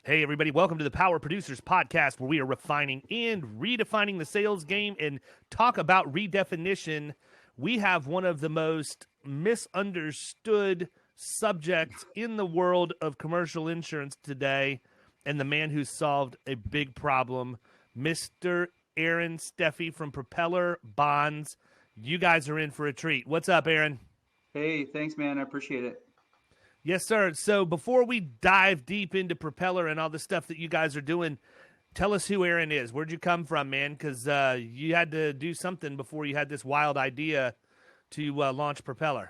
Hey, everybody. Welcome to the Power Producers Podcast, where we are refining and redefining the sales game and talk about redefinition. We have one of the most misunderstood subjects in the world of commercial insurance today, and the man who solved a big problem, Mr. Aaron Steffey from Propeller Bonds. You guys are in for a treat. What's up, Aaron? Hey, thanks, man. I appreciate it. Yes, sir. So before we dive deep into Propeller and all the stuff that you guys are doing, tell us who Aaron is. Where'd you come from, man? Because you had to do something before you had this wild idea to launch Propeller.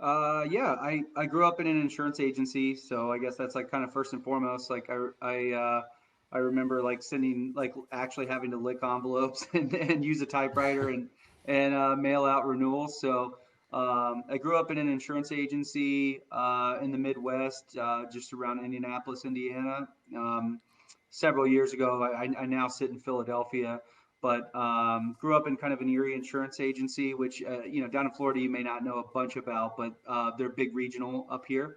I grew up in an insurance agency, so I guess that's like kind of first and foremost. Like I remember like sending like actually having to lick envelopes and use a typewriter and mail out renewals. So I grew up in an insurance agency in the Midwest, just around Indianapolis, Indiana. Several years ago, I now sit in Philadelphia, but grew up in kind of an Eerie Insurance agency, which down in Florida you may not know a bunch about, but they're big regional up here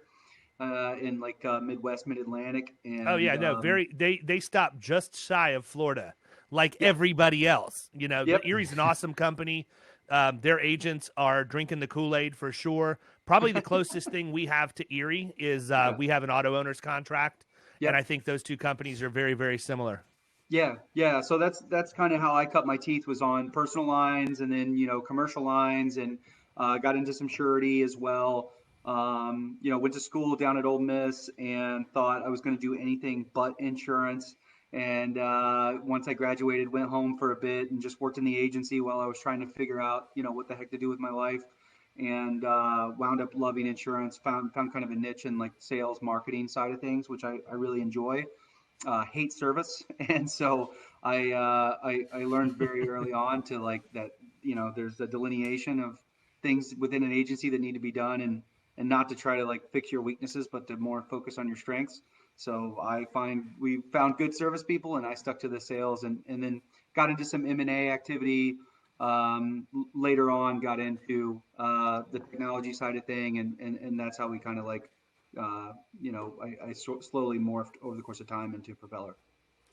in like Midwest, Mid-Atlantic. And Oh yeah, no, they stop just shy of Florida, like everybody else. You know, Yep. Erie's an awesome company. Their agents are drinking the Kool-Aid for sure. Probably the closest thing we have to Erie is we have an auto owner's contract, and I think those two companies are very, very similar. Yeah. So that's kind of how I cut my teeth, was on personal lines, and then commercial lines, and got into some surety as well. Went to school down at Ole Miss and thought I was going to do anything but insurance. And once I graduated, went home for a bit and just worked in the agency while I was trying to figure out, what the heck to do with my life. And wound up loving insurance. Found kind of a niche in like sales, marketing side of things, which I really enjoy. Hate service, and so I learned very early on to like that. There's a delineation of things within an agency that need to be done, and not to try to like fix your weaknesses, but to more focus on your strengths. So we found good service people, and I stuck to the sales, and then got into some M&A activity. Later on, got into the technology side of thing, and that's how we kind of like, I slowly morphed over the course of time into Propeller.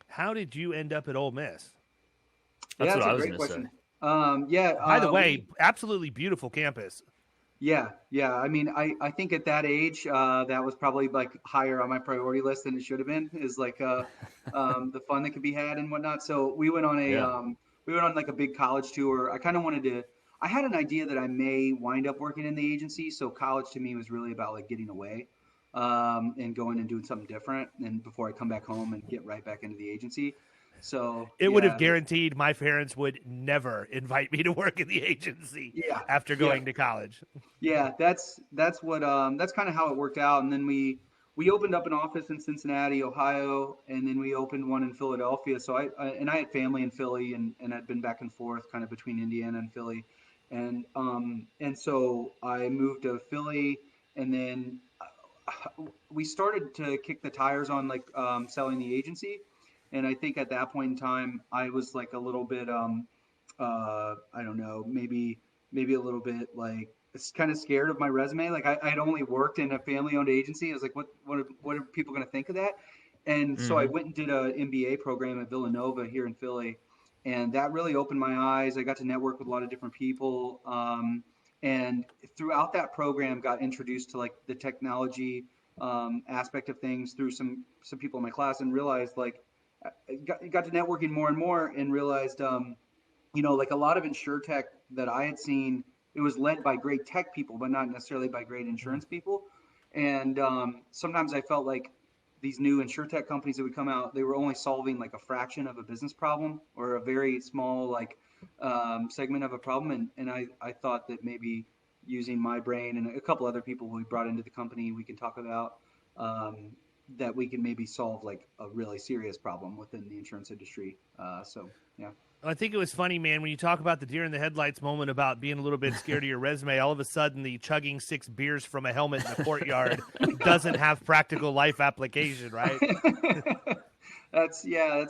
How did you end up at Ole Miss? That's Yeah, what that's I a was great going to say. question. By the way, absolutely beautiful campus. Yeah. I mean, I think at that age, that was probably like higher on my priority list than it should have been. Is like the fun that could be had and whatnot. So we went on like a big college tour. I kind of wanted to. I had an idea that I may wind up working in the agency. So college to me was really about like getting away, and going and doing something different, and before I come back home and get right back into the agency. So it would have guaranteed my parents would never invite me to work in the agency after going to college. Yeah, that's what that's kind of how it worked out. And then we opened up an office in Cincinnati, Ohio, and then we opened one in Philadelphia. So I had family in Philly, and I'd been back and forth kind of between Indiana and Philly. And so I moved to Philly, and then we started to kick the tires on like selling the agency. And I think at that point in time, I was like a little bit, I don't know, maybe a little bit like kind of scared of my resume. Like I'd only worked in a family-owned agency. I was like, what are people going to think of that? And so I went and did an MBA program at Villanova here in Philly, and that really opened my eyes. I got to network with a lot of different people, and throughout that program, got introduced to like the technology aspect of things through some people in my class, and realized like. Got to networking more and more, and realized, like a lot of InsurTech that I had seen, it was led by great tech people, but not necessarily by great insurance people. And sometimes I felt like these new InsurTech companies that would come out, they were only solving like a fraction of a business problem, or a very small like segment of a problem. And I thought that maybe using my brain and a couple other people we brought into the company, we can talk about, that we can maybe solve like a really serious problem within the insurance industry. Yeah. I think it was funny, man, when you talk about the deer in the headlights moment about being a little bit scared of your resume, all of a sudden the chugging 6 beers from a helmet in the courtyard doesn't have practical life application, right? That's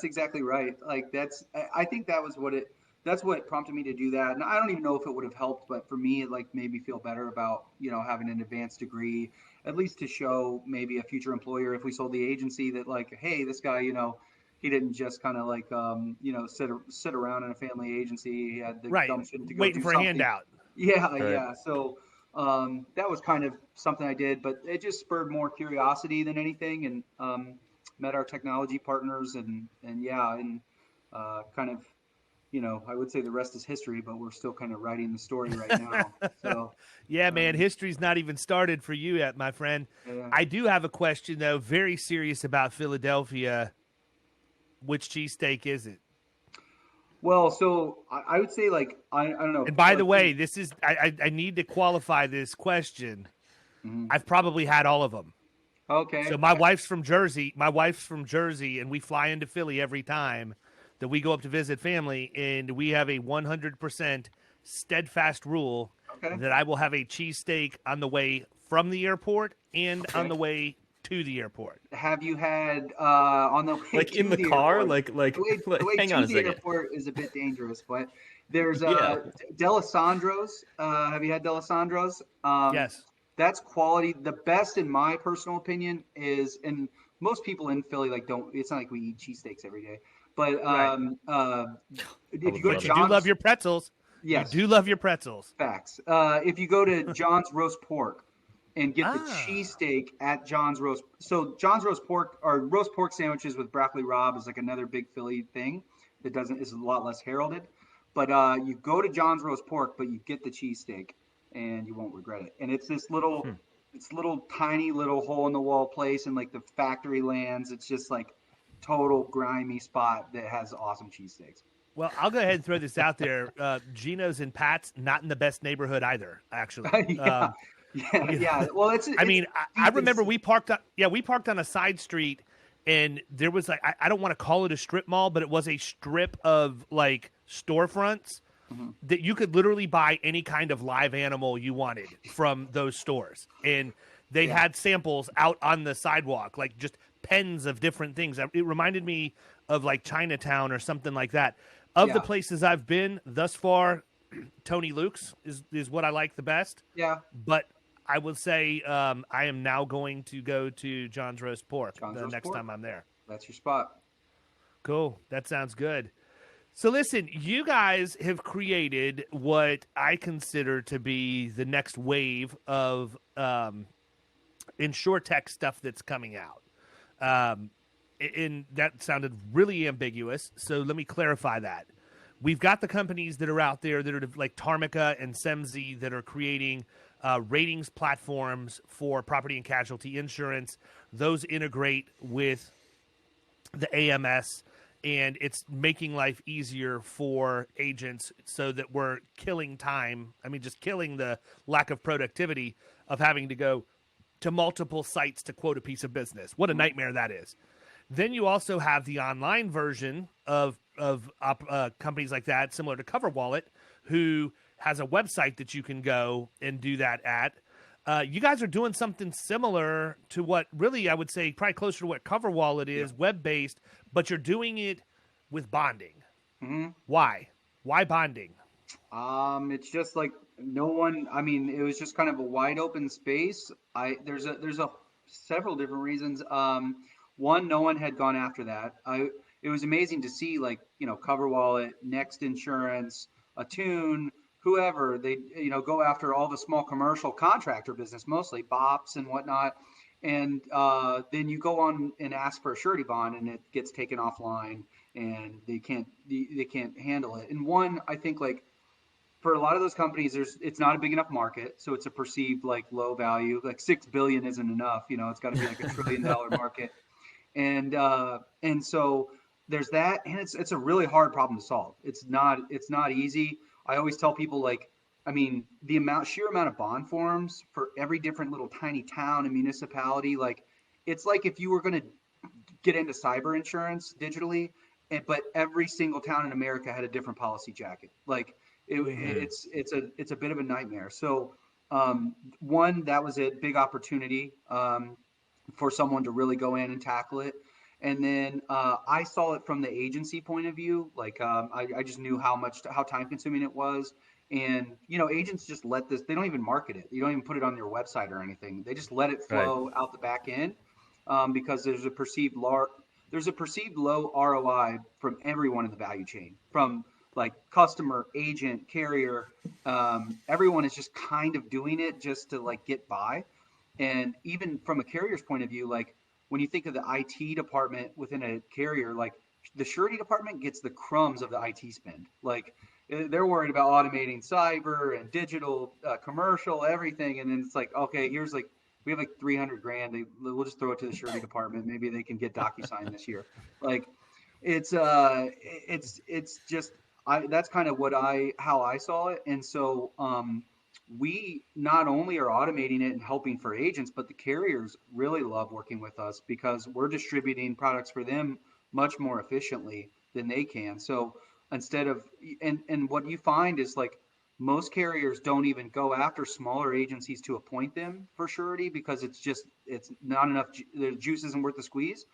exactly right. Like I think that was what it that's what prompted me to do that. And I don't even know if it would have helped, but for me, it like made me feel better about, having an advanced degree, at least to show maybe a future employer if we sold the agency that like, hey, this guy, he didn't just kind of like, sit around in a family agency. He had the Right. gumption to go Waiting do for a something. handout. Yeah, Right. yeah. So that was kind of something I did, but it just spurred more curiosity than anything, and met our technology partners, and yeah, and kind of, I would say the rest is history, but we're still kind of writing the story right now. So Yeah, man, um, history's not even started for you yet, my friend. yeah. I do have a question, though, very serious about Philadelphia. Which cheesesteak is it? Well, so I would say like I don't know. And by the Like, way, this is I need to qualify this question. mhm. I've probably had all of them. Okay. So my wife's from Jersey. My wife's from Jersey, and we fly into Philly every time that we go up to visit family, and we have a 100% steadfast rule Okay. that I will have a cheesesteak on the way from the airport and on the way to the airport. Have you had on the way Like to in the car, airport? The way hang to on a the second. airport is a bit dangerous, but there's Yeah. D'Alessandro's. Have you had D'Alessandro's? Yes. That's quality. The best, in my personal opinion, is, and most people in Philly like don't. It's not like we eat cheesesteaks every day, but Right. if would you go to love But it. you do love John's, your pretzels. yes, You do love your pretzels. facts. If you go to John's Roast Pork and get the Ah. cheesesteak at John's Roast, so John's Roast Pork or roast pork sandwiches with broccoli rabe is like another big Philly thing that is a lot less heralded. But you go to John's Roast Pork, but you get the cheesesteak, and you won't regret it. And it's this little, it's little tiny little hole in the wall place in like the factory lands. It's just like total grimy spot that has awesome cheesesteaks. Well, I'll go ahead and throw this out there. Gino's and Pat's, not in the best neighborhood either, actually. Yeah. Yeah. Well, I mean, I deep in- remember we parked on a side street, and there was like, I don't want to call it a strip mall, but it was a strip of like storefronts that you could literally buy any kind of live animal you wanted from those stores. And they had samples out on the sidewalk, like just pens of different things. It reminded me of like Chinatown or something like that. Of the places I've been thus far, Tony Luke's is what I like the best. Yeah. But I will say I am now going to go to John's Roast Pork John's the Roast next Pork. time I'm there. That's your spot. Cool. That sounds good. So listen, you guys have created what I consider to be the next wave of InsurTech stuff that's coming out. And that sounded really ambiguous, so let me clarify that. We've got the companies that are out there that are like Tarmica and Semzi that are creating ratings platforms for property and casualty insurance. Those integrate with the AMS, and it's making life easier for agents so that we're killing time. I mean, just killing the lack of productivity of having to go to multiple sites to quote a piece of business. What a nightmare that is. Then you also have the online version of companies like that, similar to CoverWallet, who has a website that you can go and do that at. You guys are doing something similar to what really I would say probably closer to what CoverWallet is, web-based, but you're doing it with bonding. Mm-hmm. Why? Why bonding? It's just like no one. I mean, it was just kind of a wide open space. There's a several different reasons. One, no one had gone after that. It was amazing to see, like, CoverWallet, Next Insurance, Attune, whoever, they go after all the small commercial contractor business, mostly BOPs and whatnot. And then you go on and ask for a surety bond, and it gets taken offline, and they can't handle it. And one, I think, like, for a lot of those companies, it's not a big enough market, so it's a perceived like low value. Like $6 billion isn't enough, it's got to be like $1 trillion market. And so there's that, and it's a really hard problem to solve. It's not easy. I always tell people, like, I mean, the sheer amount of bond forms for every different little tiny town and municipality, like, it's like if you were going to get into cyber insurance digitally, but every single town in America had a different policy jacket. Like, it's a bit of a nightmare. So one, that was a big opportunity for someone to really go in and tackle it. And then I saw it from the agency point of view. Like I just knew how time consuming it was. And, agents just let this, they don't even market it. You don't even put it on your website or anything. They just let it Right. flow out the back end because there's a perceived low ROI from everyone in the value chain, from like customer, agent, carrier. Everyone is just kind of doing it just to like get by. And even from a carrier's point of view, like when you think of the IT department within a carrier, like the surety department gets the crumbs of the IT spend. Like they're worried about automating cyber and digital, commercial, everything. And then it's like, okay, here's like, we have like 300 grand. We'll just throw it to the surety department. Maybe they can get DocuSign this year. Like it's just, that's kind of how I saw it. And so, we not only are automating it and helping for agents, but the carriers really love working with us because we're distributing products for them much more efficiently than they can. So instead of, and what you find is like most carriers don't even go after smaller agencies to appoint them for surety because it's not enough. The juice isn't worth the squeeze.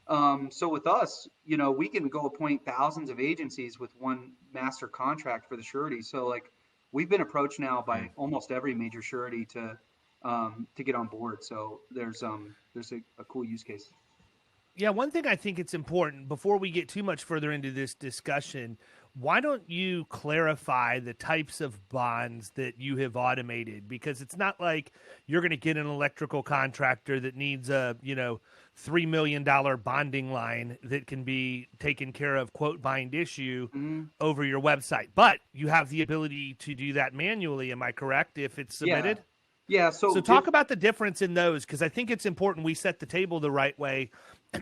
So with us, we can go appoint thousands of agencies with one master contract for the surety. So like we've been approached now by almost every major surety to get on board. So there's a cool use case. Yeah, one thing I think it's important before we get too much further into this discussion, why don't you clarify the types of bonds that you have automated? Because it's not like you're going to get an electrical contractor that needs a, $3 million bonding line that can be taken care of, quote, bind issue over your website. But you have the ability to do that manually. Am I correct? If it's submitted? Yeah. So talk about the difference in those, because I think it's important we set the table the right way.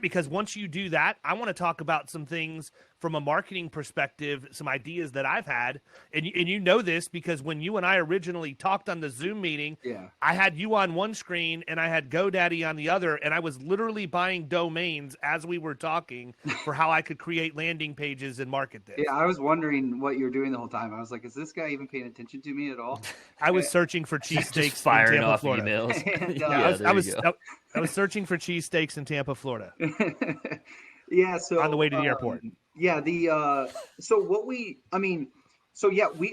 Because once you do that, I want to talk about some things from a marketing perspective, some ideas that I've had. And you know this because when you and I originally talked on the Zoom meeting, I had you on one screen and I had GoDaddy on the other. And I was literally buying domains as we were talking for how I could create landing pages and market this. Yeah, I was wondering what you were doing the whole time. I was like, is this guy even paying attention to me at all? I was searching for cheesesteaks Just firing in Tampa, off Florida. emails. I was searching for cheesesteaks in Tampa, Florida. Yeah, so on the way to the airport. Yeah, we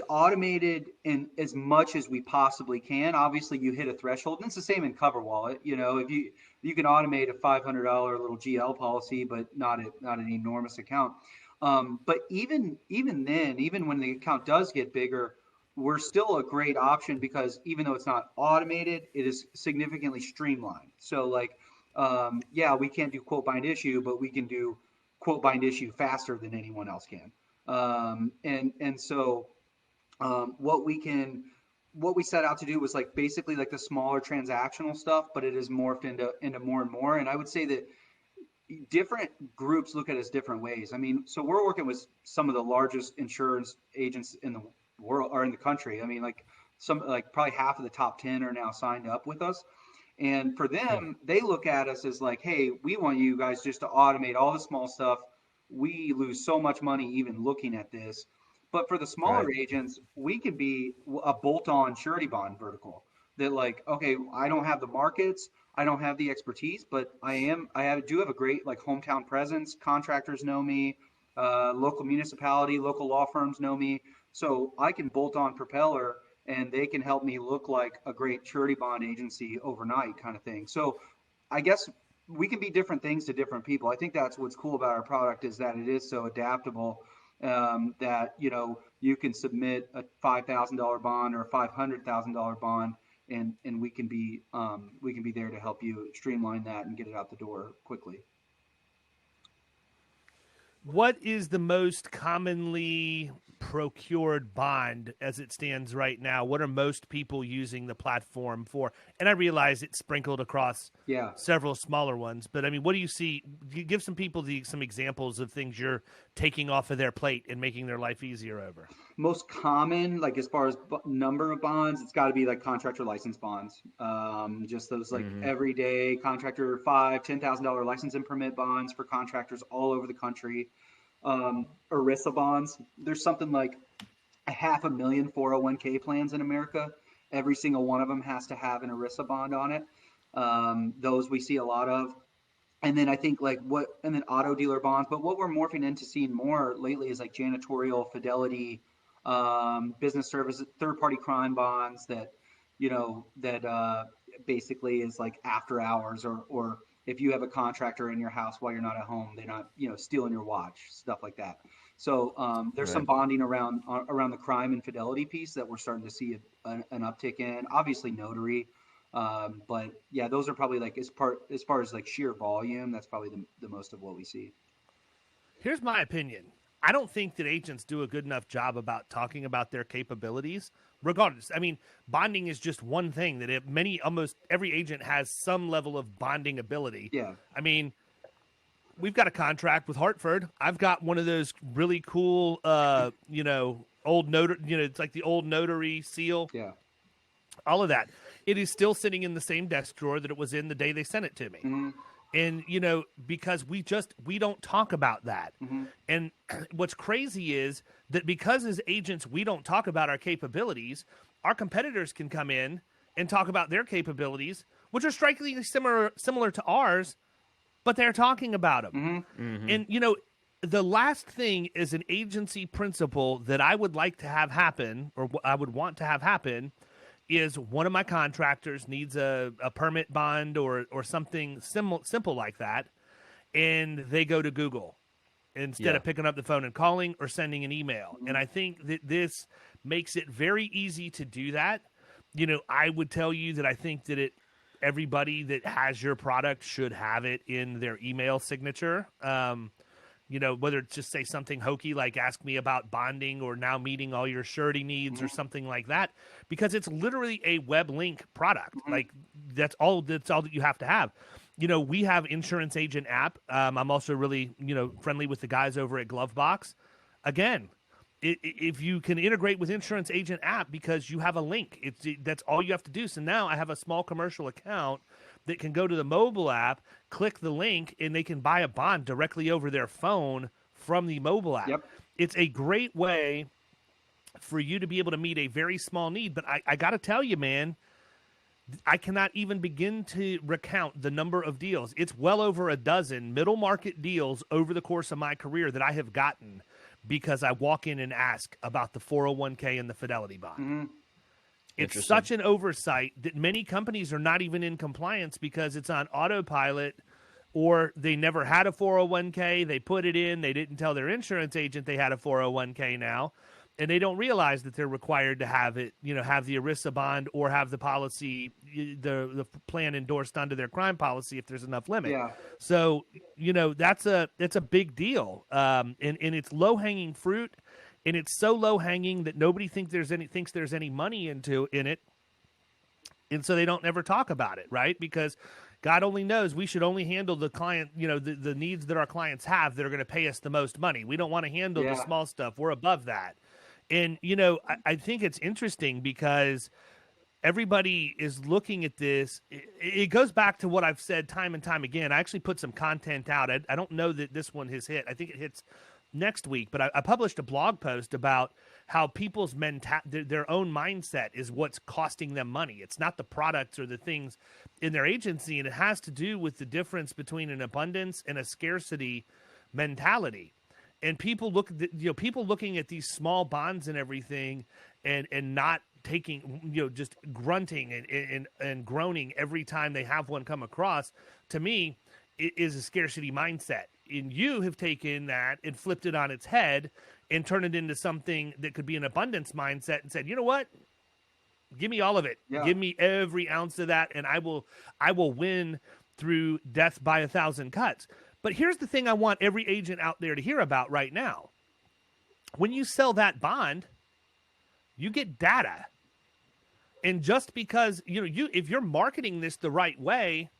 automated in as much as we possibly can. Obviously, you hit a threshold, and it's the same in CoverWallet. If you can automate a $500 little GL policy, but not an enormous account. But even then, even when the account does get bigger, we're still a great option because even though it's not automated, it is significantly streamlined. So like, we can't do quote bind issue, but we can do quote bind issue faster than anyone else can. So what we set out to do was like basically like the smaller transactional stuff, but it is morphed into more and more. And I would say that different groups look at us different ways. I mean, so we're working with some of the largest insurance agents in the world or in the country. I mean, like probably half of the top 10 are now signed up with us. And for them, they look at us as like, hey, we want you guys just to automate all the small stuff. We lose so much money even looking at this. But for the smaller agents, we could be a bolt-on surety bond vertical that like, okay, I don't have the markets, I don't have the expertise, but do have a great like hometown presence. Contractors know me, local municipality, local law firms know me. So I can bolt on Propeller and they can help me look like a great surety bond agency overnight kind of thing. So I guess we can be different things to different people. I think that's what's cool about our product is that it is so adaptable, that, you can submit a $5,000 bond or a $500,000 bond and we can be there to help you streamline that and get it out the door quickly. What is the most commonly procured bond as it stands right now? What are most people using the platform for? And I realize it's sprinkled across several smaller ones, but I mean, what do you see? Give some people some examples of things you're taking off of their plate and making their life easier over. Most common, like as far as number of bonds, it's got to be like contractor license bonds. Just those like everyday contractor $5,000-$10,000 license and permit bonds for contractors all over the country. ERISA bonds. There's something like 500,000 401k plans in America. Every single one of them has to have an ERISA bond on it. Those we see a lot of. And then I think and then auto dealer bonds. But what we're morphing into seeing more lately is like janitorial, fidelity, business services, third party crime bonds that, basically is like after hours, or if you have a contractor in your house while you're not at home, they're not, stealing your watch, stuff like that. So there's some bonding around the crime and fidelity piece that we're starting to see an uptick in. Obviously notary. But yeah, those are probably like as far as like sheer volume, that's probably the most of what we see. Here's my opinion. I don't think that agents do a good enough job about talking about their capabilities. Regardless, I mean, bonding is just one thing that almost every agent has some level of bonding ability. Yeah. I mean, we've got a contract with Hartford. I've got one of those really cool, old notary, it's like the old notary seal. Yeah. All of that. It is still sitting in the same desk drawer that it was in the day they sent it to me. Mm-hmm. And, because we don't talk about that. Mm-hmm. And what's crazy is that because as agents, we don't talk about our capabilities, our competitors can come in and talk about their capabilities, which are strikingly similar to ours, but they're talking about them. Mm-hmm. Mm-hmm. And, the last thing is an agency principle that I would like to have happen, or I would want to have happen, is one of my contractors needs a permit bond or something simple like that, and they go to Google instead of picking up the phone and calling or sending an email. And I think that this makes it very easy to do that. I would tell you that I think that everybody that has your product should have it in their email signature. Whether it's just say something hokey like ask me about bonding or now meeting all your surety needs or something like that, because it's literally a web link product. Like that's all that you have to have. We have Insurance Agent app. I'm also really, friendly with the guys over at Glovebox. Again, if you can integrate with Insurance Agent app because you have a link, that's all you have to do. So now I have a small commercial account that can go to the mobile app, click the link, and they can buy a bond directly over their phone from the mobile app. Yep. It's a great way for you to be able to meet a very small need. But I got to tell you, man, I cannot even begin to recount the number of deals. It's well over a dozen middle market deals over the course of my career that I have gotten because I walk in and ask about the 401k and the fidelity bond. Mm-hmm. It's such an oversight that many companies are not even in compliance because it's on autopilot, or they never had a 401k. They put it in. They didn't tell their insurance agent they had a 401k now, and they don't realize that they're required to have it, have the ERISA bond or have the policy, the plan endorsed onto their crime policy if there's enough limit. Yeah. So, that's a big deal. And it's low-hanging fruit. And it's so low hanging that nobody thinks there's any money in it, and so they don't ever talk about it, right? Because God only knows we should only handle the client, the needs that our clients have that are going to pay us the most money. We don't want to handle the small stuff. We're above that, and I think it's interesting because everybody is looking at this. It goes back to what I've said time and time again. I actually put some content out. I don't know that this one has hit. I think it hits next week, but I published a blog post about how people's their own mindset is what's costing them money. It's not the products or the things in their agency, and it has to do with the difference between an abundance and a scarcity mentality. And people people looking at these small bonds and everything, and not taking, just grunting and groaning every time they have one come across. To me, it is a scarcity mindset. And you have taken that and flipped it on its head and turned it into something that could be an abundance mindset and said, you know what? Give me all of it. Yeah. Give me every ounce of that, and I will win through death by 1,000 cuts. But here's the thing I want every agent out there to hear about right now. When you sell that bond, you get data. And just because, if you're marketing this the right way,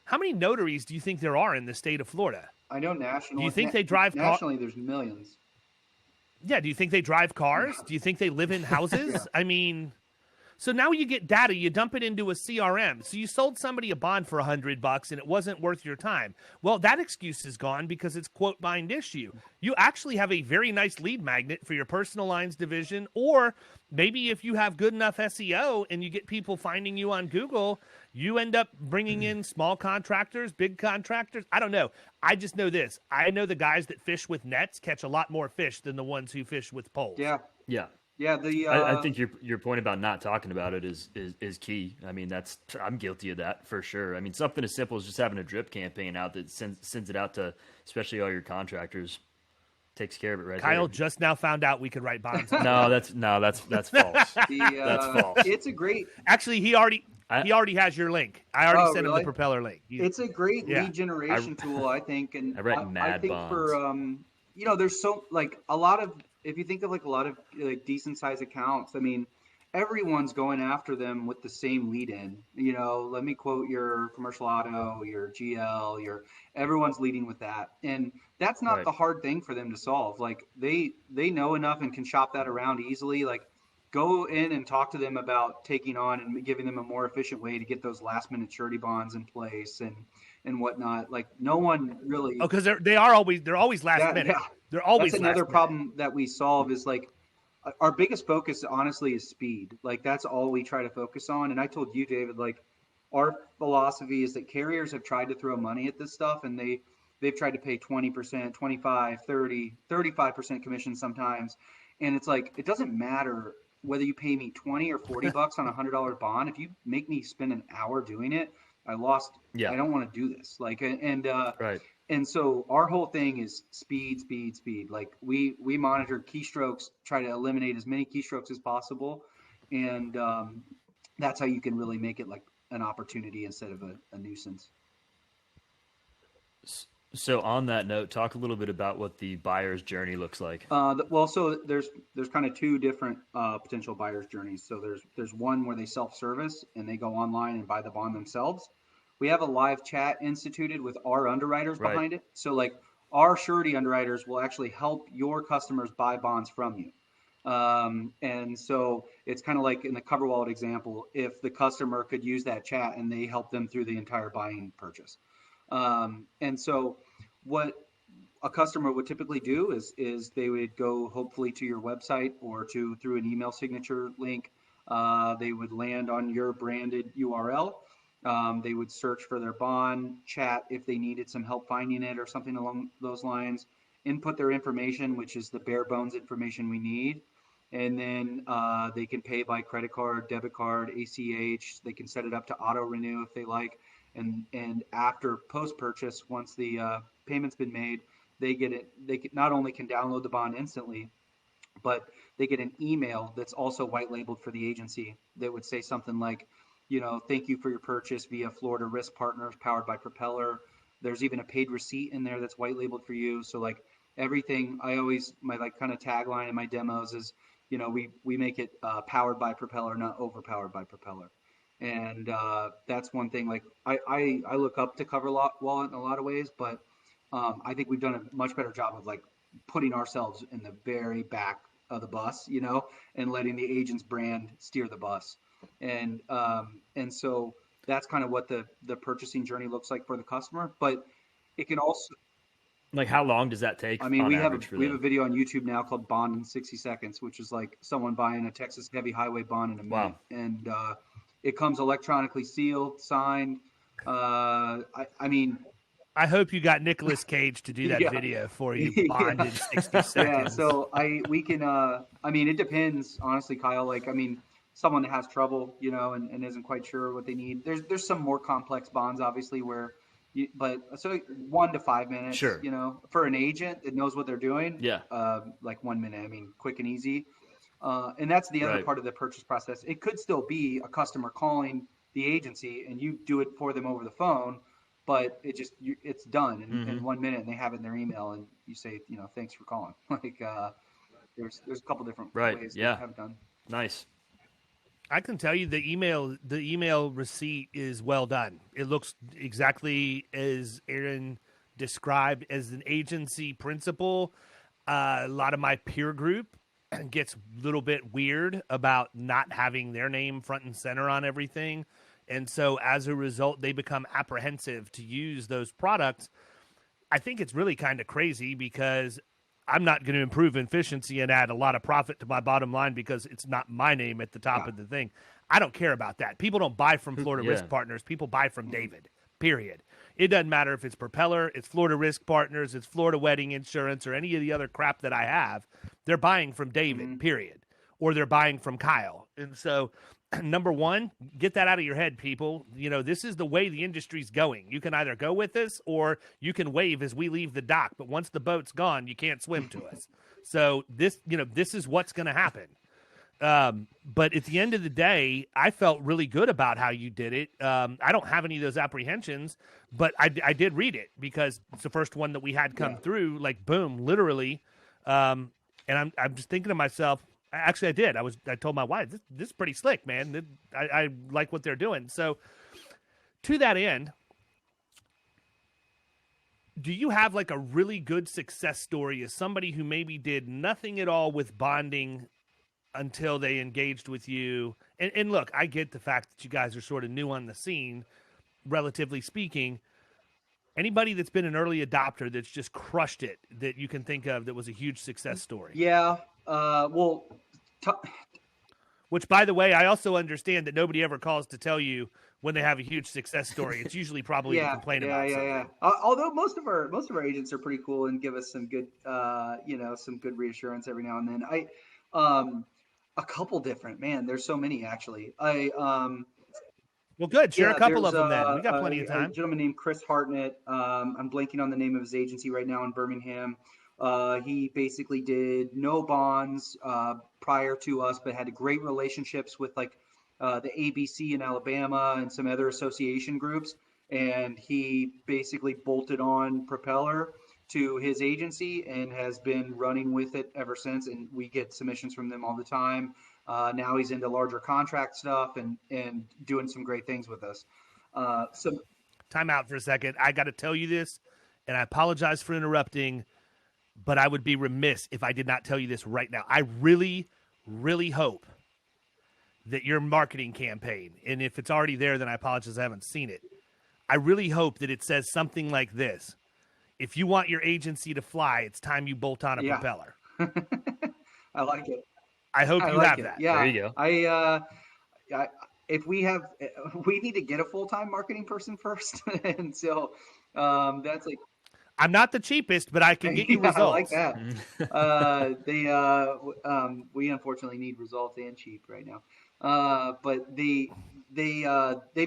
how many notaries do you think there are in the state of Florida? I know nationally. Do you think they drive nationally? There's millions. Yeah. Do you think they drive cars? Do you think they live in houses? Yeah. I mean, So now you get data, you dump it into a CRM. So you sold somebody a bond for $100 and it wasn't worth your time. Well, that excuse is gone because it's quote bind issue. You actually have a very nice lead magnet for your personal lines division, or maybe if you have good enough SEO and you get people finding you on Google, you end up bringing in small contractors, big contractors. I don't know. I just know this. I know the guys that fish with nets catch a lot more fish than the ones who fish with poles. Yeah. Yeah. Yeah. I think your point about not talking about it is key. I mean, I'm guilty of that for sure. I mean, something as simple as just having a drip campaign out that sends it out to especially all your contractors. Takes care of it right Kyle there. just now found out we could write bonds. No, that's false. That's false. It's a great. Actually, he already has your link. I already sent him really? the Propeller link. It's a great lead generation tool, I think. And I write mad think bonds. For there's so like a lot of, if you think of like a lot of like decent sized accounts, I mean, everyone's going after them with the same lead in. Let me quote your commercial auto, your GL, everyone's leading with that. And that's not the hard thing for them to solve. Like they know enough and can shop that around easily. Like go in and talk to them about taking on and giving them a more efficient way to get those last minute surety bonds in place and whatnot. Like no one really. Oh, because they're always last minute. Yeah. They're always. That's another problem that we solve is like our biggest focus honestly is speed. Like that's all we try to focus on. And I told you, David, like our philosophy is that carriers have tried to throw money at this stuff and they've tried to pay 20%, 25, 30, 35% commission sometimes. And it's like, it doesn't matter whether you pay me 20 or 40 bucks on $100 bond. If you make me spend an hour doing it, I lost. Yeah. I don't want to do this. Like, right. And so our whole thing is speed. Like we monitor keystrokes, try to eliminate as many keystrokes as possible. And that's how you can really make it like an opportunity instead of a nuisance. So on that note, talk a little bit about what the buyer's journey looks like. So there's kind of two different potential buyer's journeys. So there's one where they self-service and they go online and buy the bond themselves. We have a live chat instituted with our underwriters behind it. So like our surety underwriters will actually help your customers buy bonds from you. And so it's kind of like in the cover wallet example, if the customer could use that chat and they help them through the entire buying purchase. And so what a customer would typically do is they would go hopefully to your website or through an email signature link. They would land on your branded URL. They would search for their bond, chat if they needed some help finding it or something along those lines, input their information, which is the bare bones information we need. And then they can pay by credit card, debit card, ACH. They can set it up to auto renew if they like. And after post-purchase, once the payment's been made, they get it. They not only can download the bond instantly, but they get an email that's also white labeled for the agency that would say something like, thank you for your purchase via Florida Risk Partners powered by Propeller. There's even a paid receipt in there that's white labeled for you. So like everything, my like kind of tagline in my demos is, we make it powered by Propeller, not overpowered by Propeller. And that's one thing. Like I look up to Cover Wallet in a lot of ways, but I think we've done a much better job of like putting ourselves in the very back of the bus, and letting the agent's brand steer the bus. And so that's kind of what the purchasing journey looks like for the customer. But it can also, like, how long does that take? I mean, we have a video on YouTube now called Bond in 60 Seconds, which is like someone buying a Texas heavy highway bond in a minute. Wow. And it comes electronically sealed, signed. I mean, I hope you got Nicolas Cage to do that video for you. Bond in 60 seconds. Yeah. So we can. I mean, it depends, honestly, Kyle. Like, I mean, someone that has trouble, and isn't quite sure what they need. There's some more complex bonds, obviously, but so 1 to 5 minutes. Sure. For an agent that knows what they're doing. Yeah. Like 1 minute. I mean, quick and easy. And that's the other part of the purchase process. It could still be a customer calling the agency and you do it for them over the phone, but it's done in 1 minute and they have it in their email and you say, thanks for calling. Like there's a couple different ways to have it done. Nice. I can tell you the email receipt is well done. It looks exactly as Aaron described as an agency principal. A lot of my peer group gets a little bit weird about not having their name front and center on everything. And so as a result, they become apprehensive to use those products. I think it's really kind of crazy because I'm not going to improve efficiency and add a lot of profit to my bottom line because it's not my name at the top of the thing. I don't care about that. People don't buy from Florida Risk Partners. People buy from David, period. It doesn't matter if it's Propeller, it's Florida Risk Partners, it's Florida Wedding Insurance, or any of the other crap that I have. They're buying from David, period. Or they're buying from Kyle. And so, number one, get that out of your head, people. You know, this is the way the industry's going. You can either go with us or you can wave as we leave the dock. But once the boat's gone, you can't swim to us. So this is what's going to happen. But at the end of the day, I felt really good about how you did it. I don't have any of those apprehensions, but I did read it because it's the first one that we had come through, like, boom, literally. And I'm just thinking to myself, actually, I did. I told my wife, this is pretty slick, man. I like what they're doing. So to that end, do you have like a really good success story as somebody who maybe did nothing at all with bonding until they engaged with you? And look, I get the fact that you guys are sort of new on the scene, relatively speaking. Anybody that's been an early adopter that's just crushed it that you can think of that was a huge success story? Yeah. Which, by the way, I also understand that nobody ever calls to tell you when they have a huge success story. It's usually probably to complain about something. Yeah. Although most of our agents are pretty cool and give us some good, some good reassurance every now and then. A couple different, man. There's so many actually. Well, good. Share a couple of them then. We got plenty of time. A gentleman named Chris Hartnett. I'm blanking on the name of his agency right now in Birmingham. He basically did no bonds prior to us, but had great relationships with like the ABC in Alabama and some other association groups. And he basically bolted on Propeller to his agency and has been running with it ever since. And we get submissions from them all the time. Now he's into larger contract stuff and doing some great things with us. So time out for a second. I got to tell you this, and I apologize for interrupting, but I would be remiss if I did not tell you this right now. I really, really hope that your marketing campaign, and if it's already there, then I apologize, I haven't seen it. I really hope that it says something like this. If you want your agency to fly, it's time you bolt on a propeller. I like it. I hope you have that. Yeah. There you go. If we need to get a full-time marketing person first. And so that's like, I'm not the cheapest, but I can get you results. I like that. We unfortunately need results and cheap right now. But they've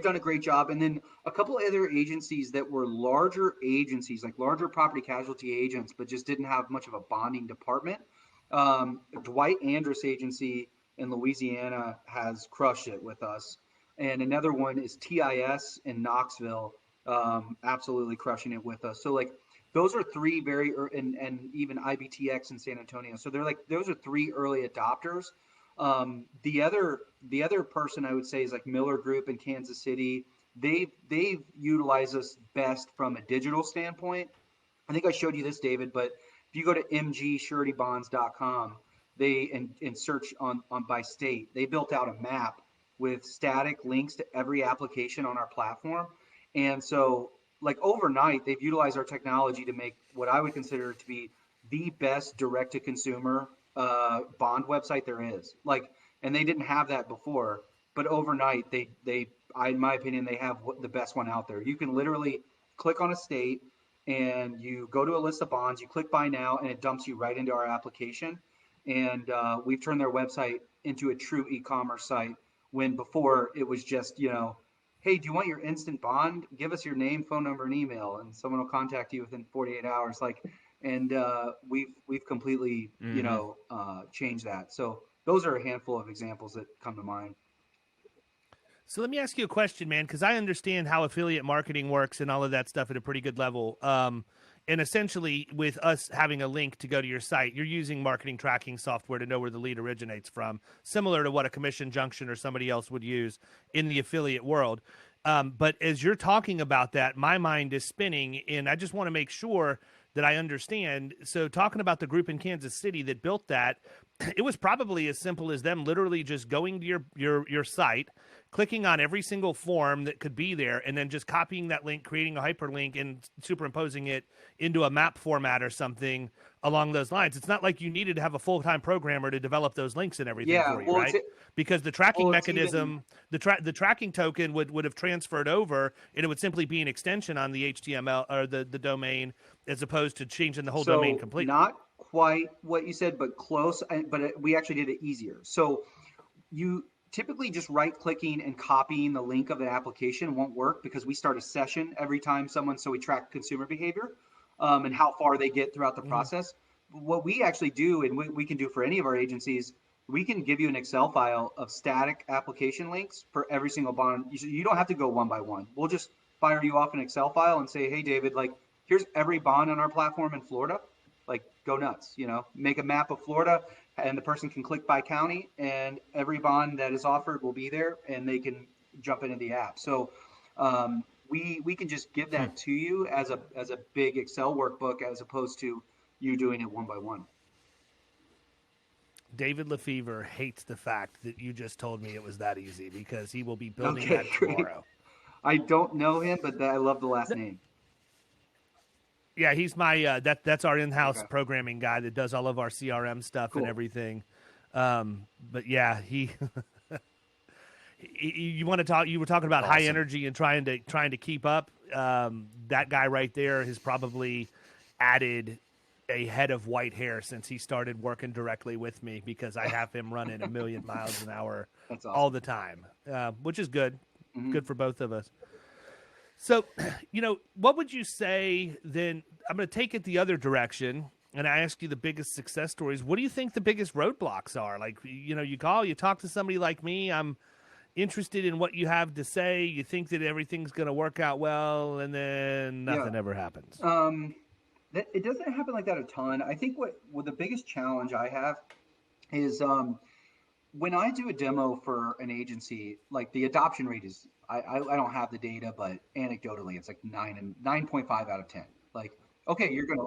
done a great job. And then a couple of other agencies that were larger agencies, like larger property casualty agents, but just didn't have much of a bonding department. Dwight Andrus agency in Louisiana has crushed it with us. And another one is TIS in Knoxville, absolutely crushing it with us. So like, those are three and even IBTX in San Antonio. So those are three early adopters. The other person I would say is like Miller Group in Kansas City. They've utilized us best from a digital standpoint. I think I showed you this, David, but if you go to mgsuretybonds.com, and search on by state, they built out a map with static links to every application on our platform. And so like overnight, they've utilized our technology to make what I would consider to be the best direct-to-consumer bond website there is. Like, and they didn't have that before, but overnight, they in my opinion, they have the best one out there. You can literally click on a state, and you go to a list of bonds. You click Buy Now, and it dumps you right into our application. And we've turned their website into a true e-commerce site when before it was just hey, do you want your instant bond? Give us your name, phone number, and email, and someone will contact you within 48 hours. And we've completely, changed that. So those are a handful of examples that come to mind. So let me ask you a question, man, because I understand how affiliate marketing works and all of that stuff at a pretty good level. And essentially, with us having a link to go to your site, you're using marketing tracking software to know where the lead originates from, similar to what a Commission Junction or somebody else would use in the affiliate world. But as you're talking about that, my mind is spinning, and I just want to make sure that I understand. So talking about the group in Kansas City that built that, it was probably as simple as them literally just going to your site, clicking on every single form that could be there, and then just copying that link, creating a hyperlink, and superimposing it into a map format or something along those lines. It's not like you needed to have a full-time programmer to develop those links and everything for you, right? Because the tracking mechanism, the tracking token would have transferred over, and it would simply be an extension on the HTML or the domain, as opposed to changing the whole domain completely. Not quite what you said, but close. But we actually did it easier. So you typically just right-clicking and copying the link of the application won't work, because we start a session every time so we track consumer behavior and how far they get throughout the process. What we actually do, and we can do for any of our agencies, we can give you an Excel file of static application links for every single bond. You don't have to go one by one. We'll just fire you off an Excel file and say, hey, David, like, here's every bond on our platform in Florida. Like, go nuts, make a map of Florida, and the person can click by county, and every bond that is offered will be there, and they can jump into the app. So we can just give that to you as a big Excel workbook, as opposed to you doing it one by one. David Lefevre hates the fact that you just told me it was that easy, because he will be building that tomorrow. I don't know him, but I love the last name. Yeah, he's my that's our in-house programming guy that does all of our CRM stuff and everything. But yeah, you want to talk? You were talking about high energy and trying to keep up. That guy right there has probably added a head of white hair since he started working directly with me, because I have him running 1,000,000 miles an hour all the time, which is good. Good for both of us. So, what would you say then? I'm going to take it the other direction, and I ask you the biggest success stories. What do you think the biggest roadblocks are? Like, you talk to somebody like me. I'm interested in what you have to say. You think that everything's going to work out well, and then nothing ever happens. It doesn't happen like that a ton. I think what the biggest challenge I have is when I do a demo for an agency, like, the adoption rate is, I don't have the data, but anecdotally it's like 9.5 out of 10. Like, okay, you're gonna.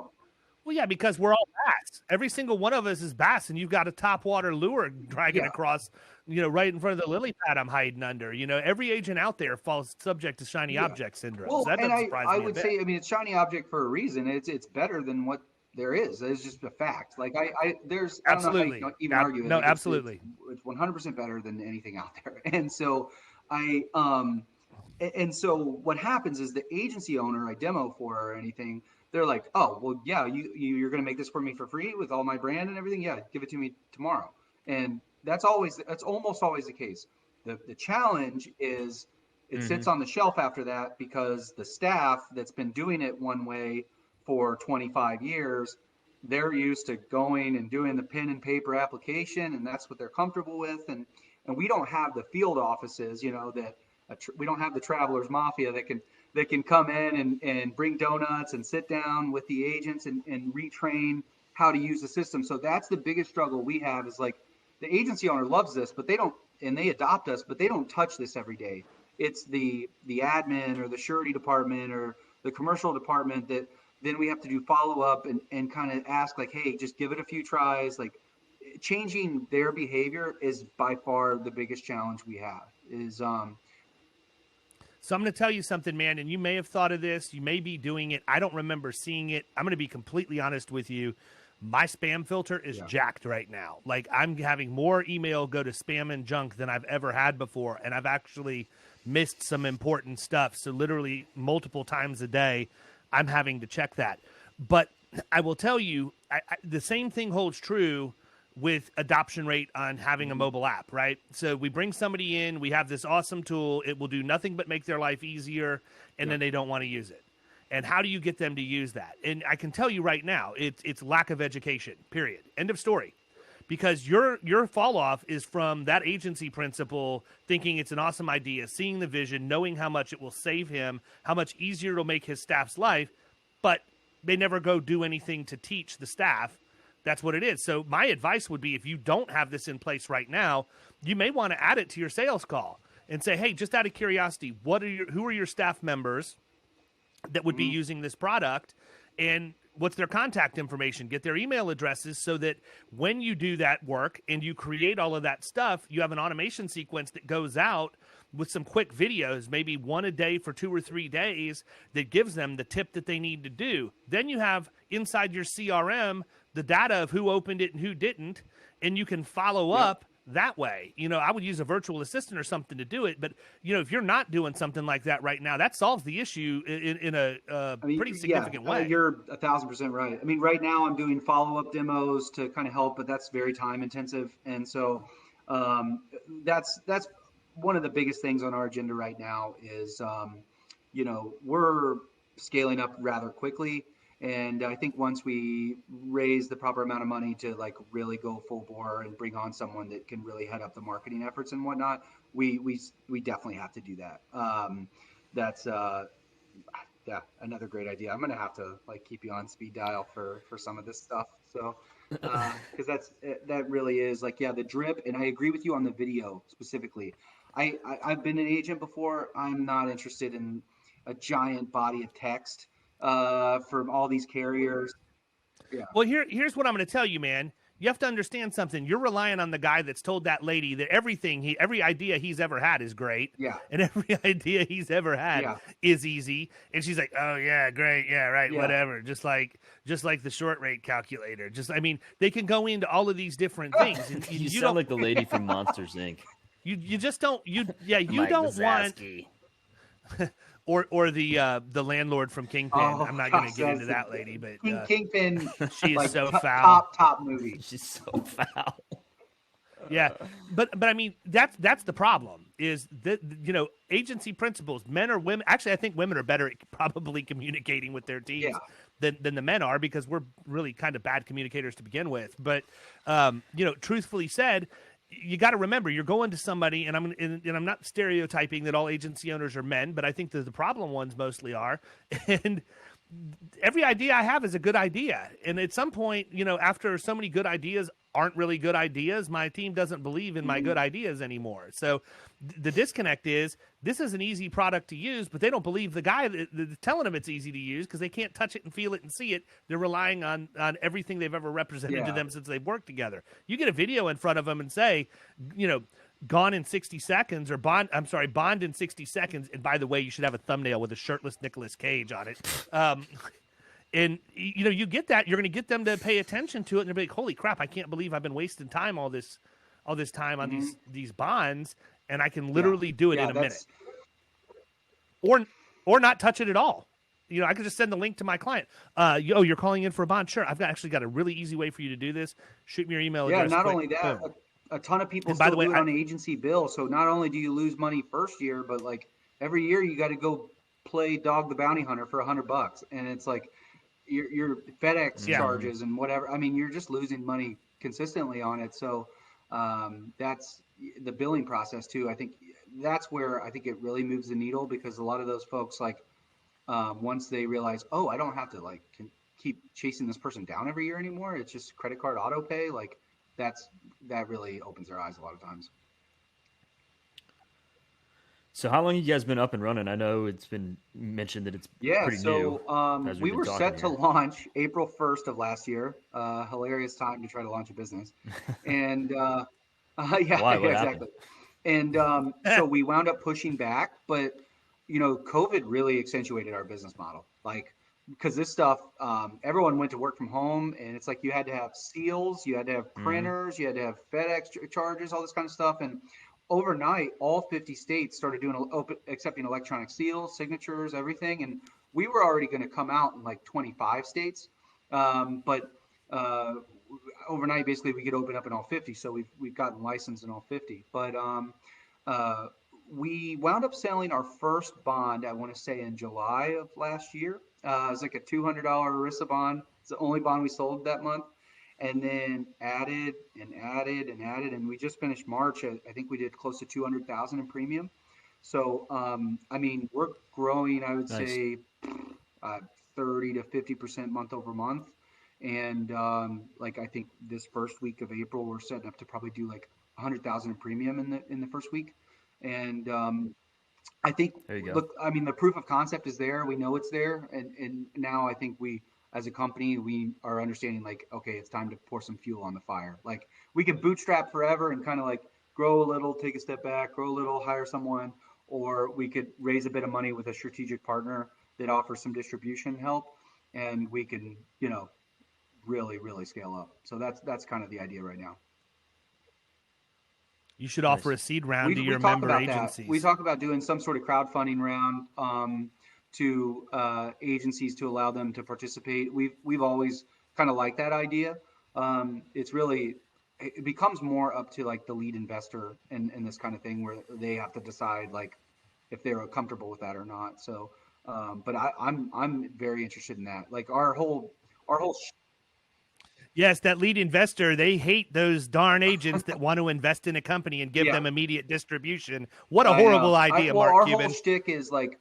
Well, yeah, because we're all bass. Every single one of us is bass, and you've got a topwater lure dragging across, right in front of the lily pad I'm hiding under. Every agent out there falls subject to shiny object syndrome. Well, so that doesn't surprise me I would say, it's shiny object for a reason. It's better than what there is. It's just a fact. Like, there's absolutely, I don't know how you can even argue it. No, like, absolutely, it's 100% better than anything out there. And so and so what happens is the agency owner I demo for or anything, they're like, oh, well, yeah, you're going to make this for me for free with all my brand and everything. Yeah, give it to me tomorrow. And that's almost always the case. The challenge is it sits on the shelf after that, because the staff that's been doing it one way for 25 years, they're used to going and doing the pen and paper application, and that's what they're comfortable with. And we don't have the field offices, that we don't have the Travelers Mafia that can come in and bring donuts and sit down with the agents and retrain how to use the system. So that's the biggest struggle we have, is like, the agency owner loves this, but they adopt us, but they don't touch this every day. It's the admin or the surety department or the commercial department that then we have to do follow up and kind of ask, like, hey, just give it a few tries. Like, changing their behavior is by far the biggest challenge we have. So I'm going to tell you something, man, and you may have thought of this. You may be doing it. I don't remember seeing it. I'm going to be completely honest with you. My spam filter is jacked right now. Like, I'm having more email go to spam and junk than I've ever had before, and I've actually missed some important stuff. So literally multiple times a day, I'm having to check that. But I will tell you, the same thing holds true with adoption rate on having a mobile app, right? So we bring somebody in, we have this awesome tool, it will do nothing but make their life easier, and then they don't want to use it. And how do you get them to use that? And I can tell you right now, it's lack of education, period. End of story. Because your fall off is from that agency principal thinking it's an awesome idea, seeing the vision, knowing how much it will save him, how much easier it'll make his staff's life, but they never go do anything to teach the staff. That's what it is. So my advice would be, if you don't have this in place right now, you may want to add it to your sales call and say, hey, just out of curiosity, who are your staff members that would be using this product? And what's their contact information, get their email addresses, so that when you do that work and you create all of that stuff, you have an automation sequence that goes out with some quick videos, maybe one a day for 2 or 3 days, that gives them the tip that they need to do. Then you have inside your CRM the data of who opened it and who didn't, and you can follow up that way. I would use a virtual assistant or something to do it, but if you're not doing something like that right now, that solves the issue in a pretty significant way. You're 1,000% right. I mean, right now I'm doing follow-up demos to kind of help, but that's very time intensive. And so that's one of the biggest things on our agenda right now is, we're scaling up rather quickly. And I think once we raise the proper amount of money to like really go full bore and bring on someone that can really head up the marketing efforts and whatnot, we definitely have to do that. That's another great idea. I'm gonna have to like keep you on speed dial for some of this stuff. So because that really is like the drip. And I agree with you on the video specifically. I've been an agent before. I'm not interested in a giant body of text from all these carriers. Yeah. Well, here's what I'm going to tell you, man. You have to understand something. You're relying on the guy that's told that lady that every idea he's ever had is great. Yeah. And every idea he's ever had is easy. And she's like, oh yeah, great. Yeah, right. Yeah. Whatever. Just like the short rate calculator. They can go into all of these different things. And you sound like the lady from Monsters, Inc. You just don't, you don't want, or the landlord from Kingpin. I'm not going to get into that lady, but Kingpin, she is so foul. Top movie. She's so foul. Yeah, but I mean that's the problem is that agency principals, men or women. Actually, I think women are better at probably communicating with their teams than the men are, because we're really kind of bad communicators to begin with. But truthfully said, you got to remember, you're going to somebody, and I'm not stereotyping that all agency owners are men, but I think that the problem ones mostly are. And every idea I have is a good idea. And at some point, after so many good ideas aren't really good ideas, my team doesn't believe in my good ideas anymore. So the disconnect is, this is an easy product to use, but they don't believe the guy that's telling them it's easy to use, because they can't touch it and feel it and see it. They're relying on everything they've ever represented to them since they've worked together. You get a video in front of them and say, gone in 60 seconds, or Bond in 60 seconds. And by the way, you should have a thumbnail with a shirtless Nicolas Cage on it. And you get that, you're going to get them to pay attention to it, and they'll be like, holy crap, I can't believe I've been wasting time all this time on these bonds, and I can literally do it in a minute. Or not touch it at all. I could just send the link to my client. You're calling in for a bond? Sure. I've actually got a really easy way for you to do this. Shoot me your email address. Yeah, not only that, a ton of people still do it on agency bill. So not only do you lose money first year, but like every year you got to go play Dog the Bounty Hunter for $100, and it's like your FedEx charges and whatever. I mean, you're just losing money consistently on it. So that's the billing process too. I think that's where I think it really moves the needle, because a lot of those folks, like once they realize, I don't have to like keep chasing this person down every year anymore. It's just credit card auto pay. Like that really opens their eyes a lot of times. So how long have you guys been up and running? I know it's been mentioned that it's pretty new. We were set to launch April 1st of last year. Hilarious time to try to launch a business. And Why? Exactly. Happened? And so we wound up pushing back, but COVID really accentuated our business model. Like, because this stuff, everyone went to work from home, and it's like you had to have seals, you had to have printers, you had to have FedEx charges, all this kind of stuff. And overnight, all 50 states started accepting electronic seals, signatures, everything. And we were already going to come out in like 25 states. But overnight, basically, we could open up in all 50. So we've gotten licensed in all 50. But we wound up selling our first bond, I want to say, in July of last year. It was like a $200 ERISA bond. It's the only bond we sold that month. And then added, and we just finished March. I think we did close to 200,000 in premium. So, I mean, we're growing, I would say, 30 to 50% month over month. And I think this first week of April, we're setting up to probably do like 100,000 in premium in the first week. And I think, look, I mean, the proof of concept is there. We know it's there. And now I think we as a company, we are understanding like, okay, it's time to pour some fuel on the fire. Like we can bootstrap forever and kind of like grow a little, take a step back, grow a little, hire someone, or we could raise a bit of money with a strategic partner that offers some distribution help, and we can, really scale up. So that's kind of the idea right now. You should offer a Nice. seed round to We your talk member about that. agencies. We talk about doing some sort of crowdfunding round to agencies to allow them to participate. We've always kind of liked that idea. It becomes more up to like the lead investor in this kind of thing where they have to decide like if they're comfortable with that or not. So, but I'm very interested in that. Like our whole Yes, that lead investor, they hate those darn agents that want to invest in a company and give Yeah. them immediate distribution. What a I horrible know. idea, Well, Mark our Cuban. whole shtick is like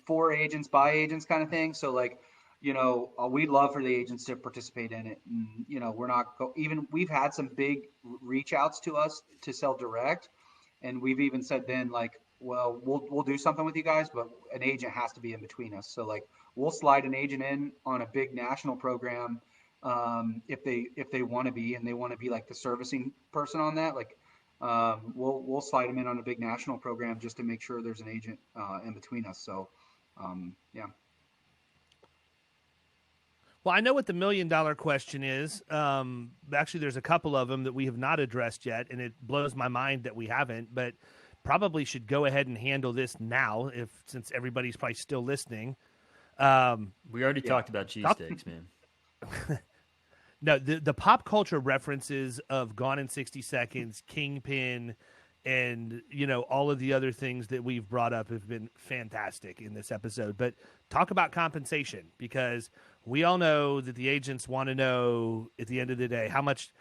for agents by agents kind of thing. So like, we'd love for the agents to participate in it. And, we're not even we've had some big reach outs to us to sell direct, and we've even said then like, well, we'll do something with you guys, but an agent has to be in between us. So like, we'll slide an agent in on a big national program if they want to be and they want to be like the servicing person on that. Like, we'll slide them in on a big national program just to make sure there's an agent in between us. So, yeah. Well, I know what the $1 million question is. Actually, there's a couple of them that we have not addressed yet, and it blows my mind that we haven't, but probably should go ahead and handle this now since everybody's probably still listening. We already talked about cheesesteaks, man. No, the pop culture references of Gone in 60 Seconds, Kingpin, and all of the other things that we've brought up have been fantastic in this episode. But talk about compensation, because we all know that the agents want to know at the end of the day how much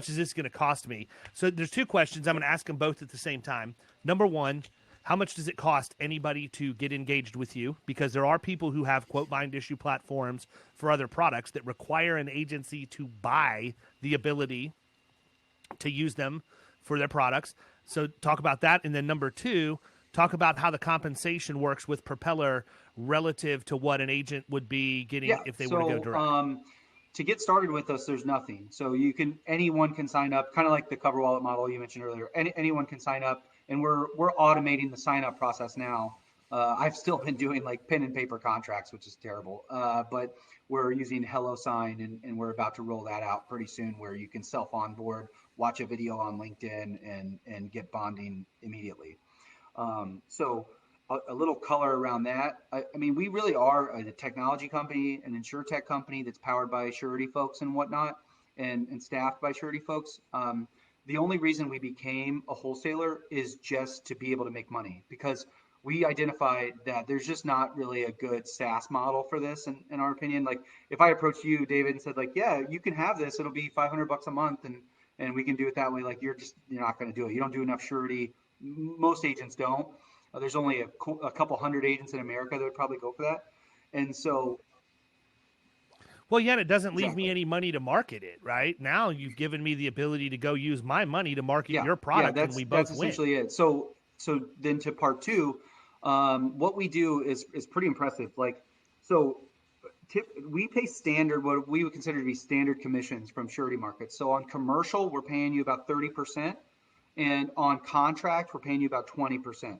is this going to cost me. So there's two questions. I'm going to ask them both at the same time. Number one, how much does it cost anybody to get engaged with you? Because there are people who have quote bind issue platforms for other products that require an agency to buy the ability to use them for their products. So talk about that. And then number two, talk about how the compensation works with Propeller relative to what an agent would be getting if they were to go direct. To get started with us, there's nothing. So anyone can sign up, kind of like the cover wallet model you mentioned earlier. Anyone can sign up, and we're automating the sign up process now. I've still been doing like pen and paper contracts, which is terrible. But we're using HelloSign, and we're about to roll that out pretty soon, where you can self onboard, watch a video on LinkedIn, and get bonding immediately. So a little color around that. I mean, we really are a technology company, an insurtech company that's powered by surety folks and whatnot, and staffed by surety folks. The only reason we became a wholesaler is just to be able to make money, because we identified that there's just not really a good SaaS model for this, in our opinion. Like if I approached you, David, and said like, yeah, you can have this, it'll be $500 a month, and we can do it that way. Like you're not going to do it. You don't do enough surety. Most agents don't. There's only a couple hundred agents in America that would probably go for that. And so. Well, yeah, it doesn't leave me any money to market it, right? Now you've given me the ability to go use my money to market your product, and we both that's essentially win. it. So then to part two, what we do is pretty impressive. Like, we pay standard, what we would consider to be standard commissions from surety markets. So on commercial, we're paying you about 30%, and on contract, we're paying you about 20%.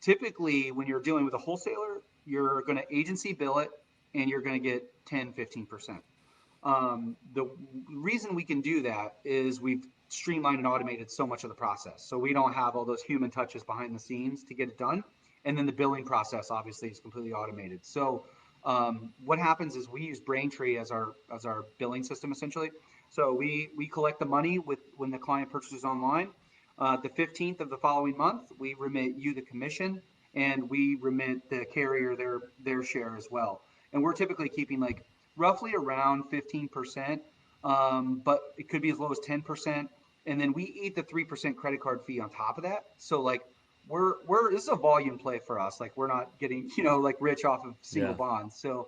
Typically, when you're dealing with a wholesaler, you're going to agency bill it, and you're going to get 10-15%. The reason we can do that is we've streamlined and automated so much of the process. So we don't have all those human touches behind the scenes to get it done. And then the billing process obviously is completely automated. So what happens is we use Braintree as our billing system essentially. So we collect the money when the client purchases online. The 15th of the following month, we remit you the commission, and we remit the carrier their share as well. And we're typically keeping like roughly around 15%, but it could be as low as 10%. And then we eat the 3% credit card fee on top of that. So like this is a volume play for us. Like we're not getting like rich off of single bonds. So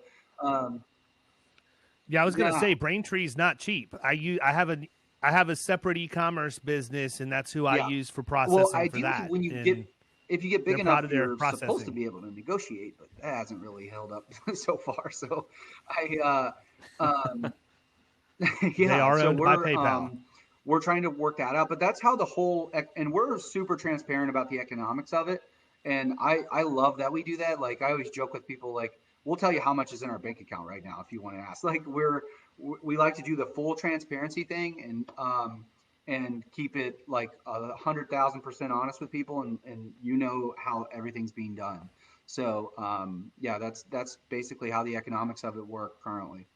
yeah, I was gonna say Braintree's not cheap. I have a separate e-commerce business, and that's who I use for processing well, ideally, for that. when you if you get big They're enough, proud of their you're supposed to processing. be able to negotiate, but that hasn't really held up so far. So They yeah, are so owned by PayPal. we're trying to work that out, but that's how the whole, and we're super transparent about the economics of it. And I love that we do that. Like I always joke with people, like, we'll tell you how much is in our bank account right now if you want to ask. Like we like to do the full transparency thing and keep it like 100,000% honest with people, and how everything's being done. So yeah, that's basically how the economics of it work currently.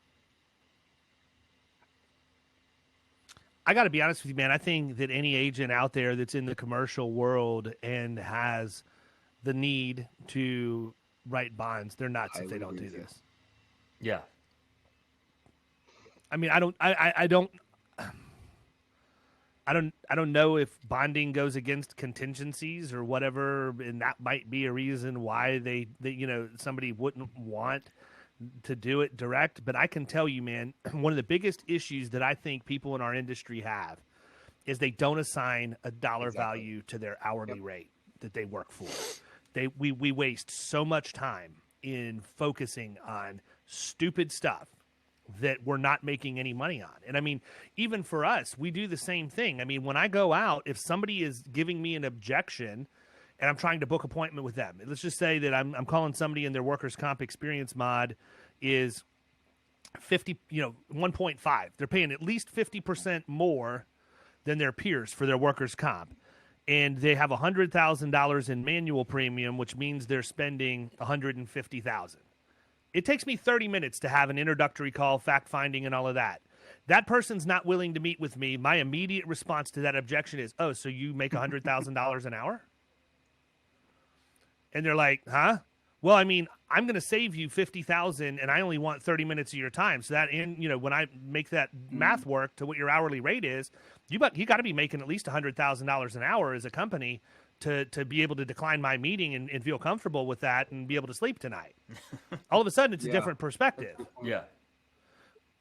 I got to be honest with you, man. I think that any agent out there that's in the commercial world and has the need to write bonds, they're nuts if they don't do this. Yeah. I mean, I don't know if bonding goes against contingencies or whatever, and that might be a reason why they somebody wouldn't want to do it direct. But I can tell you, man, one of the biggest issues that I think people in our industry have is they don't assign a dollar value to their hourly rate that they work for. We waste so much time in focusing on stupid stuff that we're not making any money on. And I mean, even for us, we do the same thing. I mean, when I go out, if somebody is giving me an objection and I'm trying to book appointment with them, let's just say that I'm calling somebody and their workers' comp experience mod is 1.5. They're paying at least 50% more than their peers for their workers' comp. And they have $100,000 in manual premium, which means they're spending $150,000. It takes me 30 minutes to have an introductory call, fact-finding, and all of that. That person's not willing to meet with me. My immediate response to that objection is, oh, so you make $100,000 an hour? And they're like, huh? Well, I mean, I'm going to save you $50,000, and I only want 30 minutes of your time. So that, when I make that math work to what your hourly rate is, you got to be making at least $100,000 an hour as a company to be able to decline my meeting and feel comfortable with that and be able to sleep tonight. All of a sudden, it's a different perspective. Yeah.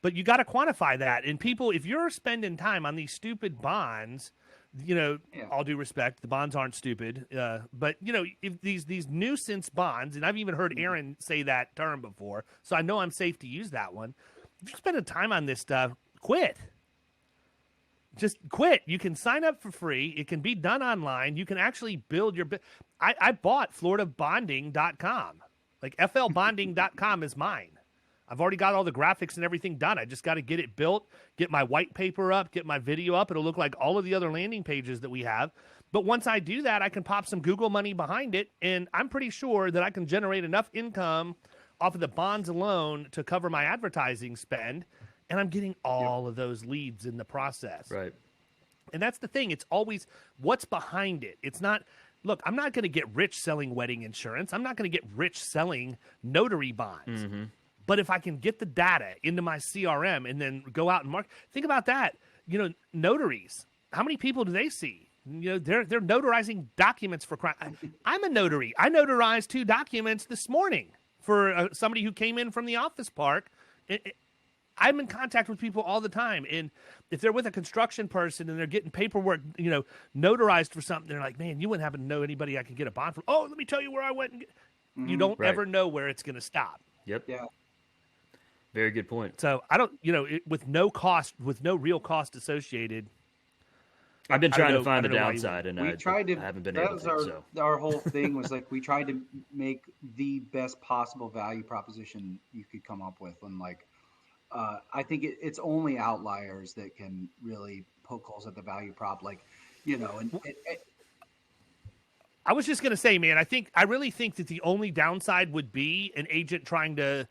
But you got to quantify that. And people, if you're spending time on these stupid bonds, all due respect, the bonds aren't stupid. But, if these nuisance bonds, and I've even heard Aaron say that term before, so I know I'm safe to use that one. If you're spending time on this stuff, quit. Just quit. You can sign up for free. It can be done online. You can actually build your I bought FloridaBonding.com. Like FLBonding.com is mine. I've already got all the graphics and everything done. I just got to get it built, get my white paper up, get my video up. It'll look like all of the other landing pages that we have. But once I do that, I can pop some Google money behind it, and I'm pretty sure that I can generate enough income off of the bonds alone to cover my advertising spend. And I'm getting all of those leads in the process. Right. And that's the thing. It's always what's behind it. It's not, look, I'm not going to get rich selling wedding insurance. I'm not going to get rich selling notary bonds. Mm-hmm. But if I can get the data into my CRM and then go out and market, think about that. Notaries, how many people do they see? They're notarizing documents for crime. I'm a notary. I notarized 2 documents this morning for somebody who came in from the office park. I'm in contact with people all the time. And if they're with a construction person and they're getting paperwork, notarized for something, they're like, man, you wouldn't happen to know anybody I could get a bond from. Oh, let me tell you where I went. You don't ever know where it's going to stop. Yep. Yeah. Very good point. So I don't, with no real cost associated. I've been trying to find the downside, and I haven't been able to. So our whole thing was like we tried to make the best possible value proposition you could come up with, and I think it's only outliers that can really poke holes at the value prop, I was just going to say, man, I really think that the only downside would be an agent trying to,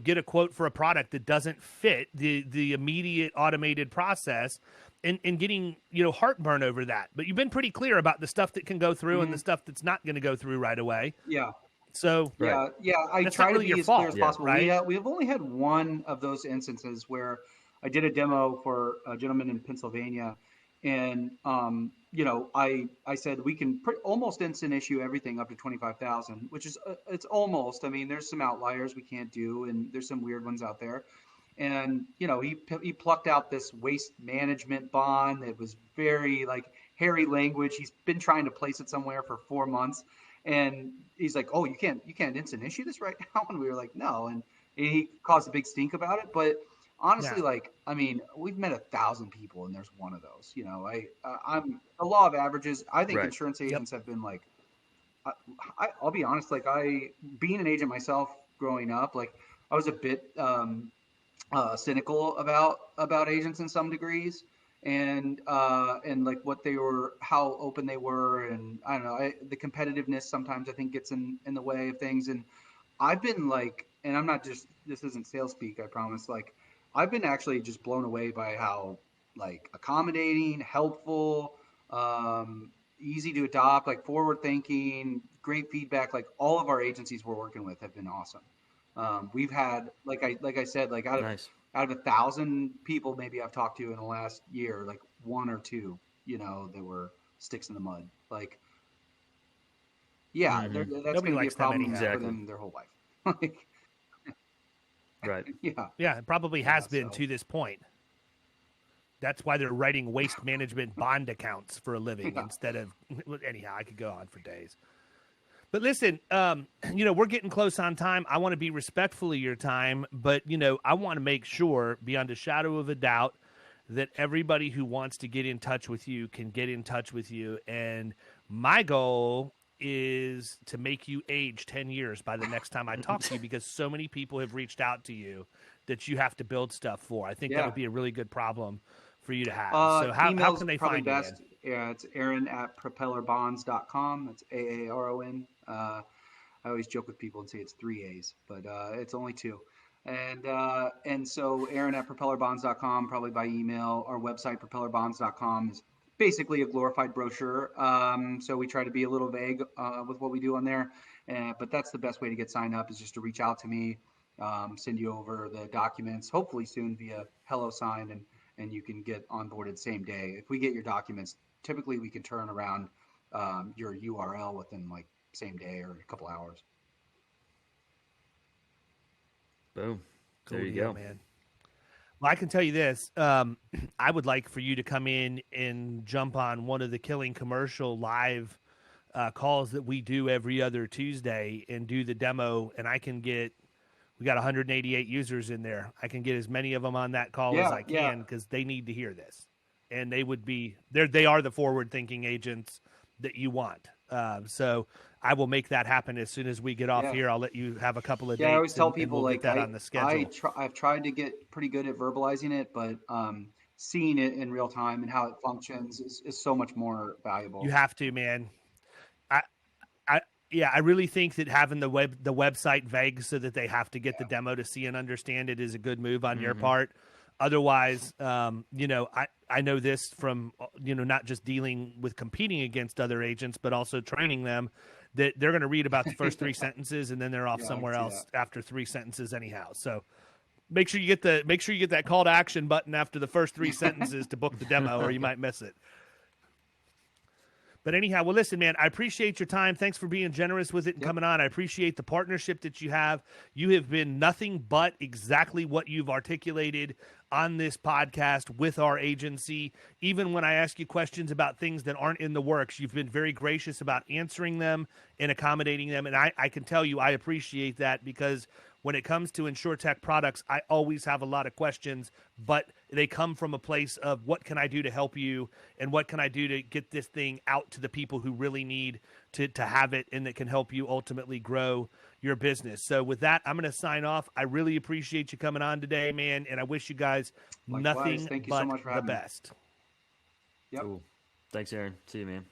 get a quote for a product that doesn't fit the immediate automated process and getting, heartburn over that. But you've been pretty clear about the stuff that can go through and the stuff that's not going to go through right away. Yeah. So I try to be as clear as possible. Right? We have only had one of those instances where I did a demo for a gentleman in Pennsylvania, and I said we can almost instant issue everything up to 25,000, which is it's almost. I mean, there's some outliers we can't do, and there's some weird ones out there. And he plucked out this waste management bond that was very hairy language. He's been trying to place it somewhere for 4 months, and he's like, "Oh, you can't instant issue this right now." And we were like, "No," and he caused a big stink about it. But honestly, Yeah. like, I mean, we've met 1,000 people, and there's one of those. I'm the law of averages. I think Right. insurance Yep. agents have been like, I'll be honest, like being an agent myself growing up, like I was a bit cynical about agents in some degrees, and like what they were, how open they were, and I don't know, the competitiveness sometimes I think gets in the way of things. And I've been like, and I'm not just, this isn't sales speak, I promise. Like, I've been actually just blown away by how like accommodating, helpful, easy to adopt, like forward thinking, great feedback. Like all of our agencies we're working with have been awesome. We've had, like I said, like Nice. out of 1,000 people maybe I've talked to in the last year, like one or two, that were sticks in the mud. Like, yeah, that's Nobody going to be a likes that many. problem for Exactly. them their whole life. Like, Right. yeah, Yeah, it probably has been so- to this point. That's why they're writing waste management bond accounts for a living Yeah. instead of. Anyhow, I could go on for days. But listen, we're getting close on time. I want to be respectful of your time, but I want to make sure, beyond a shadow of a doubt, that everybody who wants to get in touch with you can get in touch with you. And my goal is to make you age 10 years by the next time I talk to you, because so many people have reached out to you that you have to build stuff for. I think that Yeah. would be a really good problem for you to have. So how Email's can they probably find you, best. Yeah, it's Aaron@propellerbonds.com. That's AARON. I always joke with people and say it's 3 A's, but it's only 2. And so Aaron@propellerbonds.com, probably by email. Our website, propellerbonds.com, is basically a glorified brochure. So we try to be a little vague with what we do on there. But that's the best way to get signed up, is just to reach out to me, send you over the documents, hopefully soon via HelloSign, and you can get onboarded same day. If we get your documents, typically we can turn around your URL within like same day or a couple hours. Boom. Cool There you deal, go. man. Well, I can tell you this. I would like for you to come in and jump on one of the Killing Commercial live calls that we do every other Tuesday and do the demo. And we got 188 users in there. I can get as many of them on that call as I can, because they need to hear this. And they are the forward-thinking agents that you want. So I will make that happen as soon as we get off here. I'll let you have a couple of dates. I always tell and people, we'll like, get that on the schedule. I've tried to get pretty good at verbalizing it, but seeing it in real time and how it functions is so much more valuable. You have to, man. I really think that having the website vague so that they have to get the demo to see and understand it is a good move on your part. Otherwise, I know this from, not just dealing with competing against other agents, but also training them, that they're going to read about the first 3 sentences and then they're off somewhere else after 3 sentences anyhow. So make sure you get that call to action button after the first 3 sentences to book the demo, or you might miss it. But anyhow, well, listen, man, I appreciate your time. Thanks for being generous with it and coming on. I appreciate the partnership that you have. You have been nothing but exactly what you've articulated on this podcast with our agency. Even when I ask you questions about things that aren't in the works, you've been very gracious about answering them and accommodating them. And I can tell you I appreciate that, because when it comes to InsurTech products, I always have a lot of questions, but they come from a place of what can I do to help you, and what can I do to get this thing out to the people who really need to have it, and that can help you ultimately grow your business. So with that, I'm going to sign off. I really appreciate you coming on today, man, and I wish you guys Likewise. nothing Thank you but so much for the having me. best. Yep. Cool. Thanks, Aaron. See you, man.